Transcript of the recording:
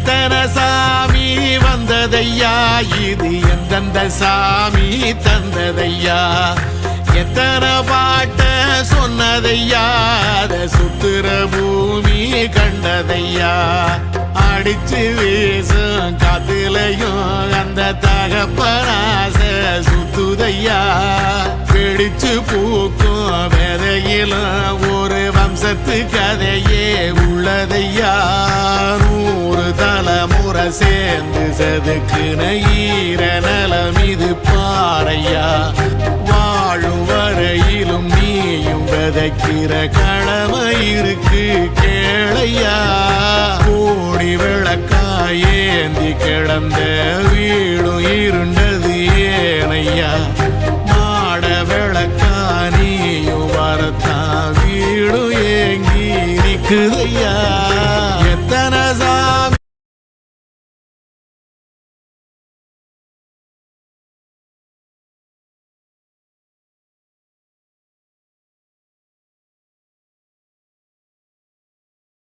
எத்தனை சாமி வந்ததையா, இது எந்தெந்த சாமி தந்ததையா, எத்தனை பாட்ட சொன்னதையா, அத சுத்துற பூமி கண்டதையா, அடிச்சு வீசும் காத்துலையும் அந்த தகப்பனாச சுத்துதையா, பிடிச்சு பூக்கும் விதையிலும் ஒரு வம்சத்து கதையே உள்ளதையா, 100 தலைமுறை சேர்ந்து செதுக்குன ஈர நலம் இது பாறையா, வாழும் வரையிலும் நீயும் விதைக்கிற கடமை இருக்கு கேளையா, கோடி விளக்காயேந்தி கிடந்த வீடும் இருண்டது ஏனையா, மாட விளக்கா நீயும் வரத்தான் வீடும் ஏங்கி நிக்குதையா.